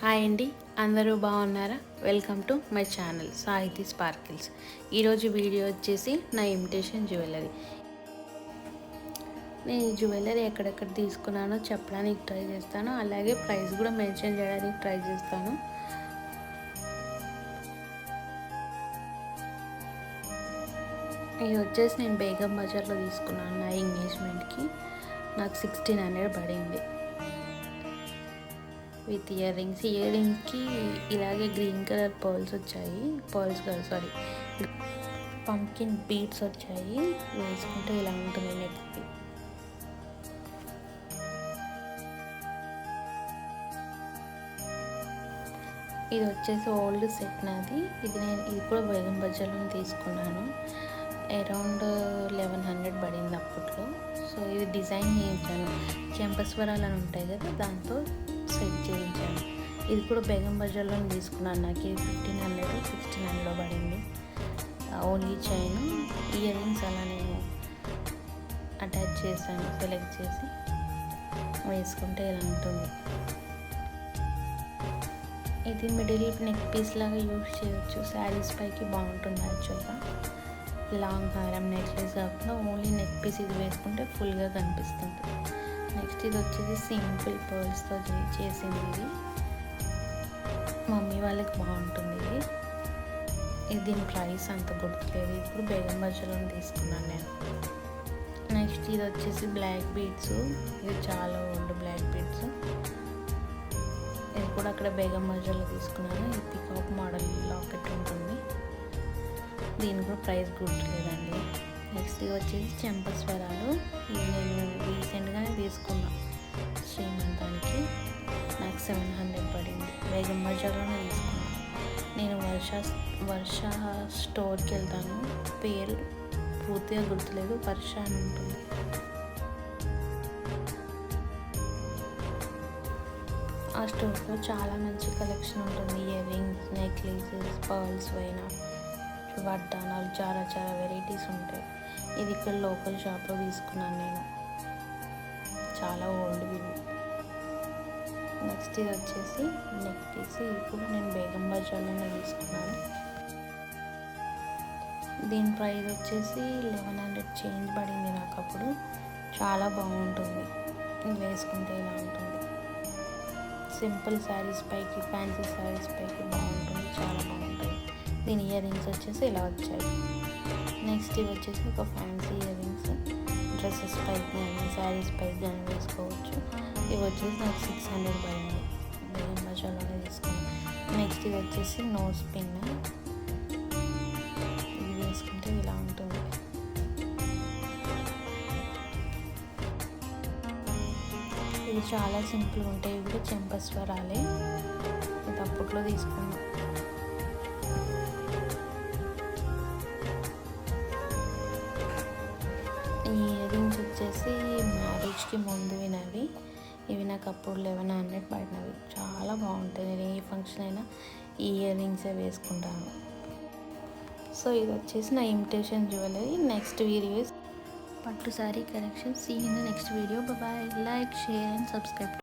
Hi అండి, అందరూ బాగున్నారా? వెల్కమ్ టు మై ఛానల్ సాహితీ స్పార్కిల్స్. ఈరోజు వీడియో వచ్చేసి నా ఇమిటేషన్ జ్యువెలరీ. నేను ఈ జ్యువెలరీ ఎక్కడెక్కడ తీసుకున్నానో చెప్పడానికి ట్రై చేస్తాను, అలాగే ప్రైస్ కూడా మెన్షన్ చేయడానికి ట్రై చేస్తాను. ఇది వచ్చేసి నేను బేగం బజార్లో తీసుకున్నాను. నా ఎంగేజ్మెంట్కి నాకు 1600 పడింది విత్ ఇయర్ రింగ్స్కి ఇలాగే గ్రీన్ కలర్ పర్ల్స్ వచ్చాయి. పంకిన్ బీడ్స్ వచ్చాయి. వేసుకుంటే ఇలా ఉంటుంది నెక్కి. ఇది వచ్చేసి ఓల్డ్ సెట్ నాది. ఇది కూడా బేగం బజార్లో తీసుకున్నాను. అరౌండ్ 1100 పడింది అప్పట్లో. సో ఇది డిజైన్ చేయించాను, చెంపస్వరాలు అని ఉంటాయి కదా, దాంతో సెట్ చేయించాను. ఇది కూడా బేగం బజార్లో తీసుకున్నాను. నాకు ఇది 1500 1600 పడింది. ఓన్లీ చైన్, ఇయర్ రింగ్స్ అలా నేను అటాచ్ చేశాను. సెలెక్ట్ చేసి వేసుకుంటే ఇలా ఉంటుంది. ఇది మిడిల్ నెక్ పీస్ లాగా యూజ్ చేయవచ్చు. శారీస్ పైకి బాగుంటుంది. యాక్చువల్గా లాంగ్ హారం నెక్లెస్ కాకుండా ఓన్లీ నెక్ పీస్ ఇది వేసుకుంటే ఫుల్గా కనిపిస్తుంది. నెక్స్ట్ ఇది వచ్చేసి సింపుల్ పర్ల్స్తో చేసింది. ఇది మమ్మీ వాళ్ళకి బాగుంటుంది. ఇది దీని ప్రైస్ అంత గుర్తులేదు. ఇప్పుడు బేగం బజార్లో తీసుకున్నాను నేను. నెక్స్ట్ ఇది వచ్చేసి బ్లాక్ బీడ్స్. ఇది చాలా ఓల్డ్ బ్లాక్ బీడ్స్. ఇది కూడా అక్కడ బేగం బజార్లో తీసుకున్నాను. ఇది పికాక్ మోడల్ లాకెట్ ఉంటుంది. దీని కూడా ప్రైస్ గుర్తులేదండి. నెక్స్ట్ ఇది వచ్చేసి చెంపస్వరాలు. ఇది నేను రీసెంట్గానే తీసుకున్నా శ్రీమంతానికి. నాకు 700 పడింది. బేగం బజార్లోనే తీసుకున్నాను. నేను వర్ష స్టోర్కి వెళ్తాను. పేరు పూర్తిగా గుర్తులేదు, వర్ష అని ఉంటుంది. ఆ స్టోర్లో చాలా మంచి కలెక్షన్ ఉంటుంది. ఇయర్ రింగ్స్, నెక్లెసెస్, పర్ల్స్ అయినా వడ్డానాలు, చాలా వెరైటీస్ ఉంటాయి. ఇది ఇక్కడ లోకల్ షాప్లో తీసుకున్నాను నేను. చాలా ఓల్డ్ ఇవి. నెక్స్ట్ ఇది వచ్చేసి నెక్ పీస్. ఇప్పుడు నేను బేగం బజార్లోనే తీసుకున్నాను. దీని ప్రైస్ వచ్చేసి 1100 చేంజ్ పడింది నాకు అప్పుడు. చాలా బాగుంటుంది. వేసుకుంటే ఇలా ఉంటుంది. సింపుల్ శారీస్ పైకి, ఫ్యాన్సీ శారీస్ పైకి బాగుంటుంది. చాలా బాగుంటుంది. దీని ఇయర్ రింగ్స్ వచ్చేసి ఇలా వచ్చాయి. నెక్స్ట్ ఇవి వచ్చేసి ఒక ఫ్యాన్సీ ఇయర్ రింగ్స్. డ్రెస్సెస్ పైకి కానీ శారీస్ పైకి కానీ వేసుకోవచ్చు. ఇవి వచ్చేసి నాకు 600 పడింది. బేగం బజార్లోనే తీసుకున్నాను. నెక్స్ట్ ఇది వచ్చేసి నోస్ పిన్. ఇది వేసుకుంటే ఇలా ఉంటుంది. ఇవి చాలా సింపుల్గా ఉంటాయి. ఇవి కూడా చెంపస్వరాలే. ఇది అప్పట్లో తీసుకున్నాం. ఈ ఇయర్ రింగ్స్ వచ్చేసి మ్యారేజ్కి ముందు వినవి. ఇవి నాకు అప్పుడు 1100 పడినవి. చాలా బాగుంటాయి. నేను ఏ ఫంక్షన్ అయినా ఈ ఇయర్ రింగ్సే వేసుకుంటాను. సో ఇది వచ్చేసి నా ఇమిటేషన్ జ్యువెలరీ. నెక్స్ట్ వీడియో పట్టు sari collection. See in the next video. Bye. Like, share and subscribe.